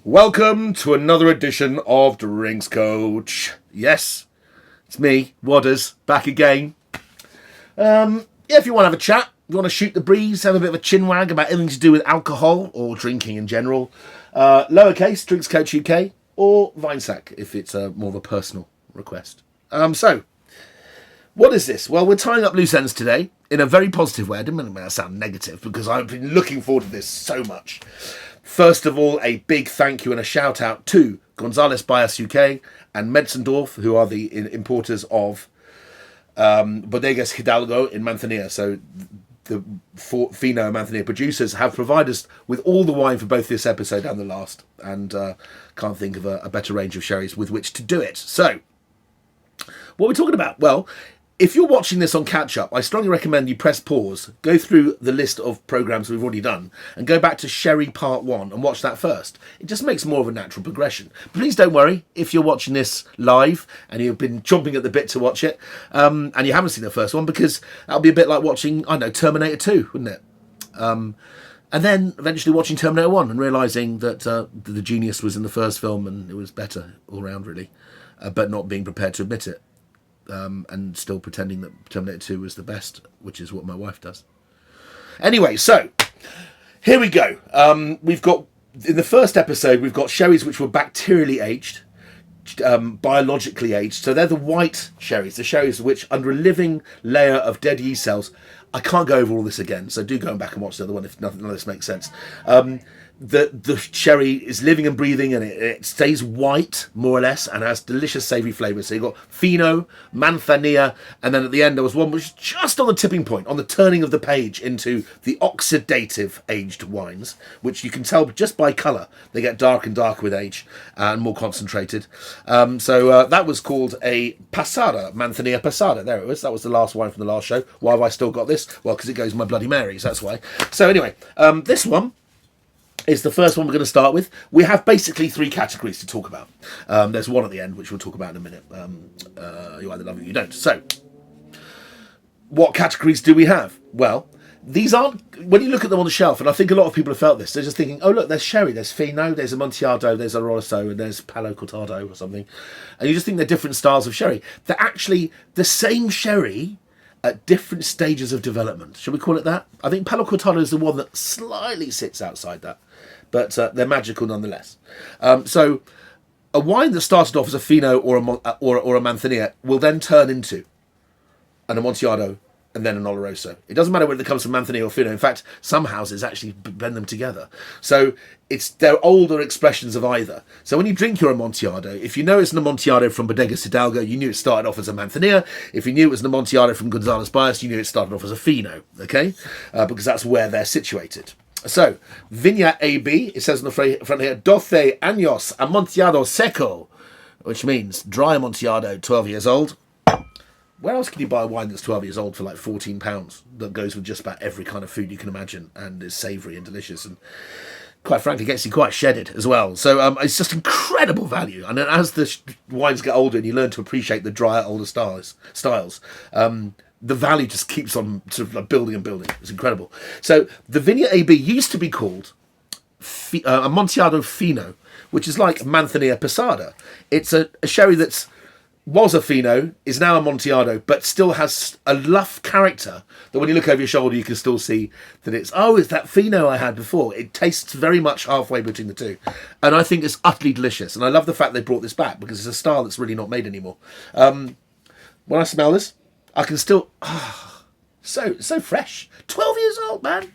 Welcome to another edition of Drinks Coach. Yes, it's me, Wadders, back again. If you want to have a chat, you want to shoot the breeze, have a bit of a chinwag about anything to do with alcohol or drinking in general, lowercase, Drinks Coach UK, or Vinesack, if it's more of a personal request. So, what is this? Well, we're tying up loose ends today in a very positive way. I didn't mean that sound negative because I've been looking forward to this so much. First of all, a big thank you and a shout out to González Byass UK and Metzendorf, who are the importers of Bodegas Hidalgo in Manzanilla. So the Fino and Manzanilla producers have provided us with all the wine for both this episode and the last. And can't think of a better range of sherries with which to do it. So, what are we talking about? Well, if you're watching this on catch-up, I strongly recommend you press pause, go through the list of programmes we've already done, and go back to Sherry Part 1 and watch that first. It just makes more of a natural progression. But please don't worry, if you're watching this live, and you've been chomping at the bit to watch it, and you haven't seen the first one, because that'll be a bit like watching, I don't know, Terminator 2, wouldn't it? And then eventually watching Terminator 1 and realising that the genius was in the first film, and it was better all round, really, but not being prepared to admit it. And still pretending that Terminator 2 was the best, which is what my wife does. Anyway, so, here we go. We've got, in the first episode, we've got sherries which were bacterially aged, biologically aged. So they're the white sherries, the sherries which, under a living layer of dead yeast cells, I can't go over all this again, so do go back and watch the other one if none of this makes sense. The sherry is living and breathing, and it stays white, more or less, and has delicious savoury flavours. So you've got Fino, Manzanilla, and then at the end there was one which was just on the tipping point, on the turning of the page into the oxidative aged wines, which you can tell just by colour. They get darker and darker with age and more concentrated. So that was called a Pasada, Manzanilla Pasada. There it was. That was the last wine from the last show. Why have I still got this? Well, because it goes with my Bloody Marys, that's why. So anyway, this one is the first one we're going to start with. We have basically three categories to talk about. There's one at the end, which we'll talk about in a minute. You either love it or you don't. So, what categories do we have? Well, these aren't, when you look at them on the shelf, and I think a lot of people have felt this, they're just thinking, oh look, there's sherry, there's Fino, there's Amontillado, there's Oloroso, and there's Palo Cortado or something. And you just think they're different styles of sherry. They're actually the same sherry at different stages of development. Shall we call it that? I think Palo Cortado is the one that slightly sits outside that, but they're magical nonetheless. So a wine that started off as a Fino or a Manzanilla will then turn into an Amontillado and then an Oloroso. It doesn't matter whether it comes from Manzanilla or Fino. In fact, some houses actually blend them together. So they're older expressions of either. So when you drink your Amontillado, if you know it's an Amontillado from Bodegas Hidalgo, you knew it started off as a Manzanilla. If you knew it was an Amontillado from González Byass, you knew it started off as a Fino, okay? Because that's where they're situated. So, Viña AB, it says on the front here, 12 Años Amontillado Seco, which means dry Amontillado, 12 years old. Where else can you buy a wine that's 12 years old for like £14 that goes with just about every kind of food you can imagine and is savoury and delicious and quite frankly gets you quite shedded as well. So it's just incredible value. And then as the wines get older and you learn to appreciate the drier, older styles, the value just keeps on sort of like building and building. It's incredible. So the Viña AB used to be called Amontillado Fino, which is like Manzanilla Pasada. It's a sherry that's was a Fino, is now a Amontillado, but still has a luff character that when you look over your shoulder, you can still see that it's that Fino I had before. It tastes very much halfway between the two. And I think it's utterly delicious. And I love the fact they brought this back because it's a style that's really not made anymore. When I smell this, I can still, so fresh. 12 years old, man.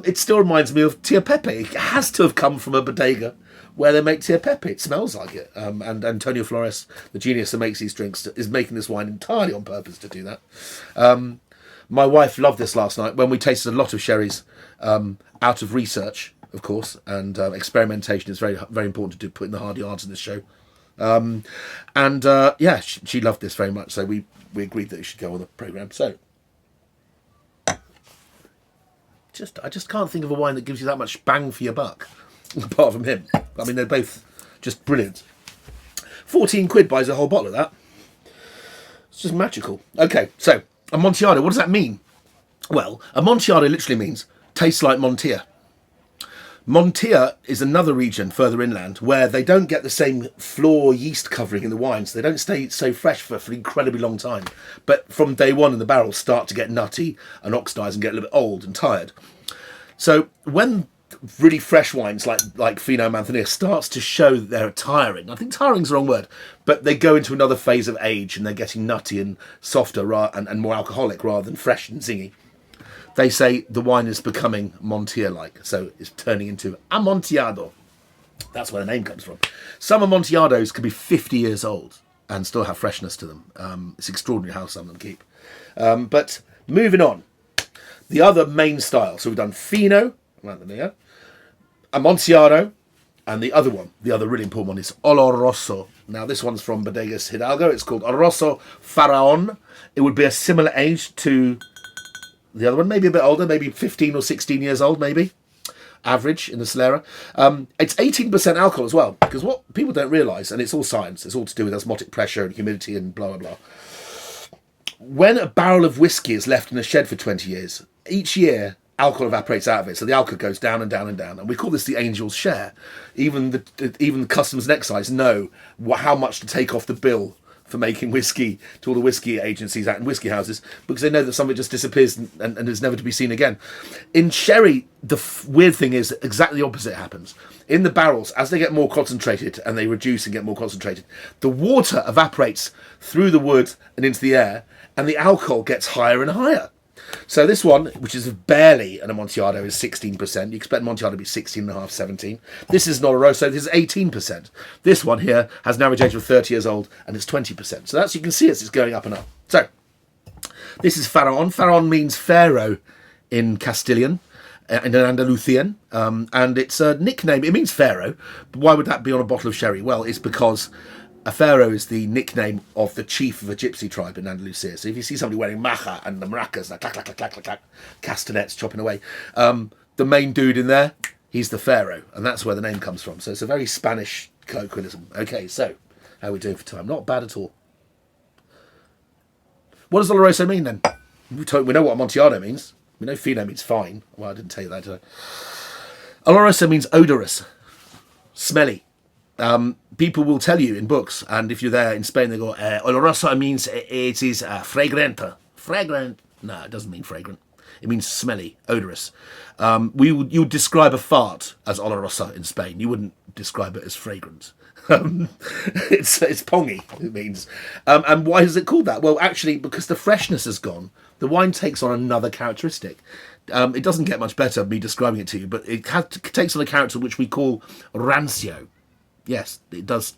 It still reminds me of Tia Pepe. It has to have come from a bodega where they make Tia Pepe. It smells like it. And Antonio Flores, the genius that makes these drinks, is making this wine entirely on purpose to do that. My wife loved this last night when we tasted a lot of sherries out of research, of course, and experimentation is very, very important to do, put in the hard yards in this show. She loved this very much, so we agreed that it should go on the programme. So, I just can't think of a wine that gives you that much bang for your buck, apart from him. I mean, they're both just brilliant. 14 quid buys a whole bottle of that. It's just magical. Okay, so, Amontillado, what does that mean? Well, Amontillado literally means tastes like Montilla. Montia is another region further inland where they don't get the same floor yeast covering in the wines. They don't stay so fresh for an incredibly long time. But from day one in the barrel start to get nutty and oxidise and get a little bit old and tired. So when really fresh wines like Fino Manzanilla starts to show that they're tiring, I think tiring's the wrong word, but they go into another phase of age and they're getting nutty and softer and more alcoholic rather than fresh and zingy. They say the wine is becoming Montia-like, so it's turning into Amontillado. That's where the name comes from. Some Amontillados can be 50 years old and still have freshness to them. It's extraordinary how some of them keep. But moving on, the other main style. So we've done Fino, Amontillado, and the other really important one is Oloroso. Now this one's from Bodegas Hidalgo. It's called Oloroso Faraón. It would be a similar age to the other one, maybe a bit older, maybe 15 or 16 years old, maybe. Average in the Solera. It's 18% alcohol as well, because what people don't realise, and it's all science, it's all to do with osmotic pressure and humidity and blah, blah, blah. When a barrel of whiskey is left in a shed for 20 years, each year alcohol evaporates out of it, so the alcohol goes down and down and down, and we call this the angel's share. Even the customs and excise know how much to take off the bill for making whiskey to all the whiskey agencies out in whiskey houses, because they know that some of it just disappears and is never to be seen again. In sherry, the weird thing is that exactly the opposite happens. In the barrels, as they get more concentrated and they reduce and get more concentrated, the water evaporates through the wood and into the air, and the alcohol gets higher and higher. So this one, which is barely an Amontillado, is 16%. You expect Amontillado to be 16.5, 17. This is not a Oloroso, this is 18%. This one here has an average age of 30 years old, and it's 20%. So that's, you can see it's going up and up. So, this is Faraón. Faraón means Pharaoh in Castilian, in Andalusian, and it's a nickname. It means Pharaoh, but why would that be on a bottle of sherry? Well, it's because a pharaoh is the nickname of the chief of a gypsy tribe in Andalusia. So if you see somebody wearing maja and the maracas, like clack, clack, clack, clack, clack, clack, castanets chopping away, the main dude in there, he's the pharaoh, and that's where the name comes from. So it's a very Spanish colloquialism. Okay, so how are we doing for time? Not bad at all. What does Oloroso mean then? We know what Amontillado means. We know Fino means fine. Well, I didn't tell you that, did I? Oloroso means odorous, smelly. People will tell you in books, and if you're there in Spain, they go, Oloroso means it is fragrant. Fragrant? No, it doesn't mean fragrant. It means smelly, odorous. You would describe a fart as Oloroso in Spain. You wouldn't describe it as fragrant. It's pongy, it means. And why is it called that? Well, actually, because the freshness has gone, the wine takes on another characteristic. It doesn't get much better, me describing it to you, but it takes on a character which we call rancio. Yes, it does.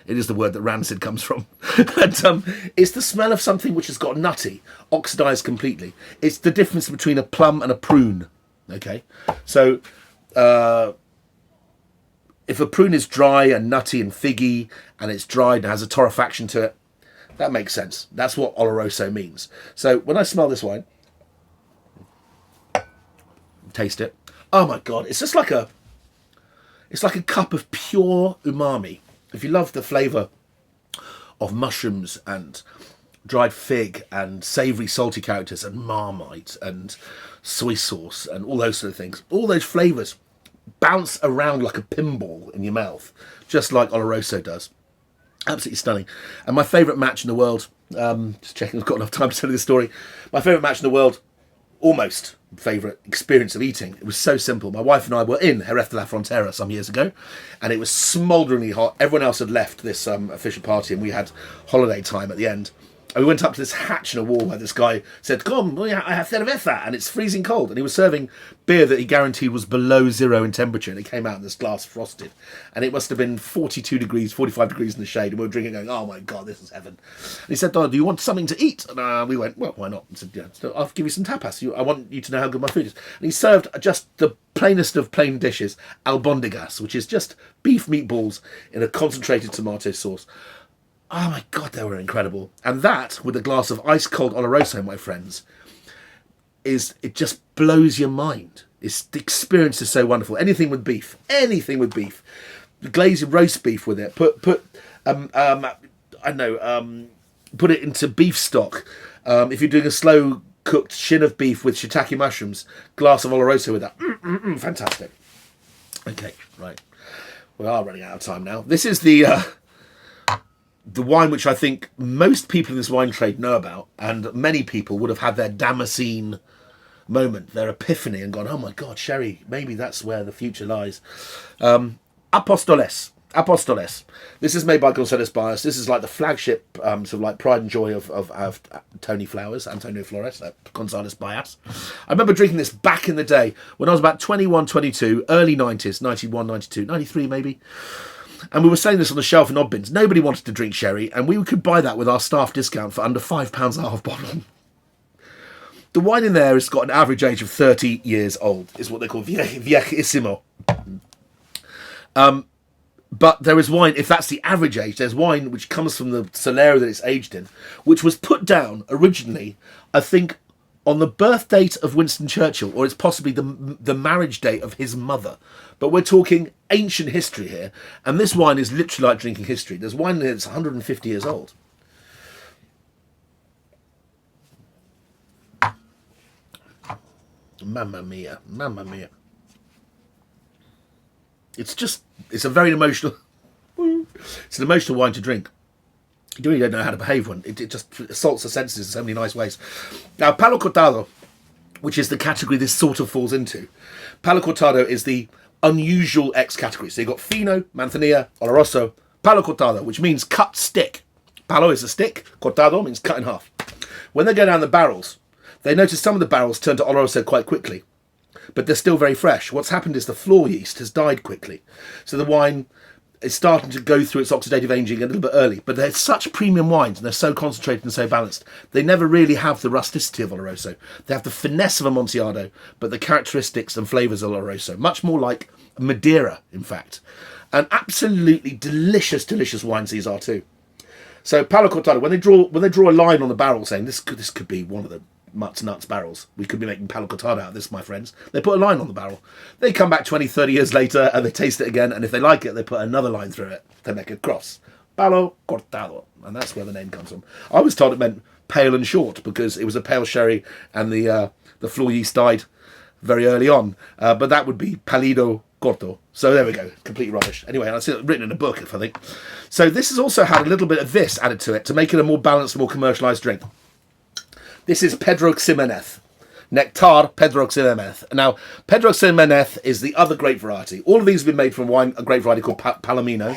It is the word that rancid comes from. But it's the smell of something which has got nutty, oxidised completely. It's the difference between a plum and a prune. Okay, so if a prune is dry and nutty and figgy, and it's dried and has a torrefaction to it, that makes sense. That's what Oloroso means. So when I smell this wine, taste it. Oh my God, it's just like it's like a cup of pure umami. If you love the flavour of mushrooms and dried fig and savoury salty characters and marmite and soy sauce and all those sort of things, all those flavours bounce around like a pinball in your mouth, just like Oloroso does. Absolutely stunning. And my favourite match in the world, just checking I've got enough time to tell you the story, my favourite match in the world, almost favourite experience of eating. It was so simple. My wife and I were in Jerez de la Frontera some years ago, and it was smoulderingly hot. Everyone else had left this official party, and we had holiday time at the end. And we went up to this hatch in a wall where this guy said, "Come, I have cerveza," and it's freezing cold. And he was serving beer that he guaranteed was below zero in temperature, and it came out in this glass frosted. And it must have been 42 degrees, 45 degrees in the shade, and we were drinking going, "Oh my God, this is heaven." And he said, "Oh, do you want something to eat?" And we went, "Well, why not?" And said, "Yeah, so I'll give you some tapas. I want you to know how good my food is." And he served just the plainest of plain dishes, albondigas, which is just beef meatballs in a concentrated tomato sauce. Oh my God, they were incredible. And that, with a glass of ice-cold Oloroso, my friends, it just blows your mind. The experience is so wonderful. Anything with beef. Glaze your roast beef with it. Put it into beef stock. If you're doing a slow-cooked shin of beef with shiitake mushrooms, glass of Oloroso with that. Fantastic. Okay, right. We are running out of time now. This is the wine which I think most people in this wine trade know about, and many people would have had their Damascene moment, their epiphany, and gone, oh my God, sherry, maybe that's where the future lies. Apostoles. This is made by González Byass. This is like the flagship, sort of like pride and joy of Antonio Flores, González Byass. I remember drinking this back in the day when I was about 21, 22, early 90s, 91, 92, 93 maybe. And we were selling this on the shelf in Oddbins. Nobody wanted to drink sherry, and we could buy that with our staff discount for under £5 a half bottle. The wine in there has got an average age of 30 years old. Is what they call viejissimo. But there is wine, if that's the average age, there's wine which comes from the Solera that it's aged in, which was put down originally, I think, on the birth date of Winston Churchill, or it's possibly the marriage date of his mother. But we're talking ancient history here, and this wine is literally like drinking history. There's wine that's 150 years old. Mamma mia, mamma mia. It's a very emotional, it's an emotional wine to drink. You really don't know how to behave one. It just assaults the senses in so many nice ways. Now, Palo Cortado, which is the category this sort of falls into. Palo Cortado is the unusual X category. So you've got Fino, Manzanilla, Oloroso, Palo Cortado, which means cut stick. Palo is a stick, Cortado means cut in half. When they go down the barrels, they notice some of the barrels turn to Oloroso quite quickly, but they're still very fresh. What's happened is the floor yeast has died quickly. So the wine is starting to go through its oxidative aging a little bit early, but they're such premium wines and they're so concentrated and so balanced. They never really have the rusticity of Oloroso. They have the finesse of Amontillado, but the characteristics and flavours of Oloroso. Much more like Madeira, in fact. And absolutely delicious, delicious wines these are too. So Palo Cortado, when they draw a line on the barrel saying this could be one of the nuts barrels, we could be making Palo Cortado out of this, my friends. They put a line on the barrel. They come back 20, 30 years later and they taste it again, and if they like it, they put another line through it. They make a cross. Palo Cortado. And that's where the name comes from. I was told it meant pale and short because it was a pale sherry and the floor yeast died very early on. But that would be Palido Corto. So there we go. Complete rubbish. Anyway, I've seen it written in a book, I think. So this has also had a little bit of this added to it to make it a more balanced, more commercialised drink. This is Pedro Ximénez. Nectar, Pedro Ximénez. Now, Pedro Ximénez is the other grape variety. All of these have been made from a grape variety called Palomino.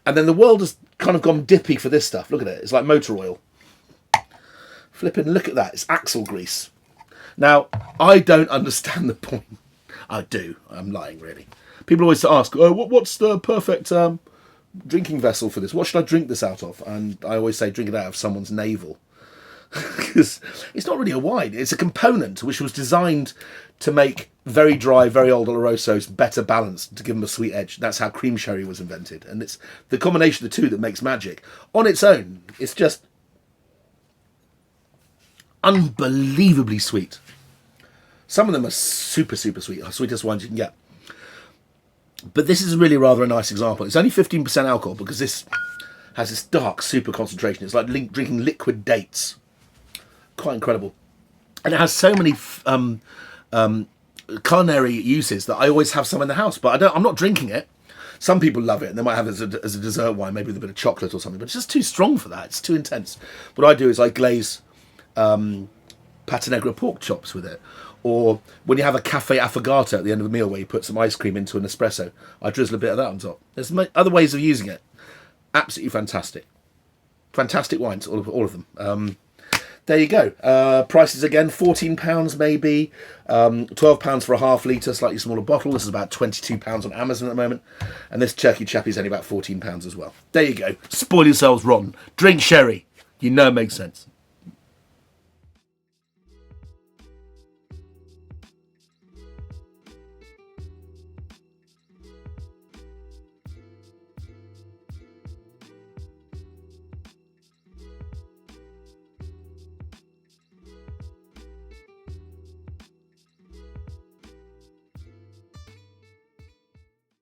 And then the world has kind of gone dippy for this stuff. Look at it. It's like motor oil. Flipping, look at that. It's axle grease. Now, I don't understand the point. I do. I'm lying, really. People always ask, what's the perfect drinking vessel for this? What should I drink this out of? And I always say, drink it out of someone's navel. Because it's not really a wine. It's a component which was designed to make very dry, very old Olorosos better balanced, to give them a sweet edge. That's how cream sherry was invented. And it's the combination of the two that makes magic. On its own, it's just unbelievably sweet. Some of them are super, super sweet. Sweetest wines you can get. But this is really rather a nice example. It's only 15% alcohol because this has this dark, super concentration. It's like drinking liquid dates. Quite incredible. And it has so many culinary uses that I always have some in the house, but I'm not drinking it. Some people love it and they might have it as a dessert wine, maybe with a bit of chocolate or something, but it's just too strong for that. It's too intense. What I do is I glaze pata negra pork chops with it. Or when you have a cafe affogato at the end of a meal where you put some ice cream into an espresso, I drizzle a bit of that on top. There's other ways of using it. Absolutely fantastic. Fantastic wines, all of them. There you go. Prices again, £14 maybe, £12 for a half litre, slightly smaller bottle. This is about £22 on Amazon at the moment. And this Turkey chappie's only about £14 as well. There you go. Spoil yourselves rotten. Drink sherry. You know it makes sense.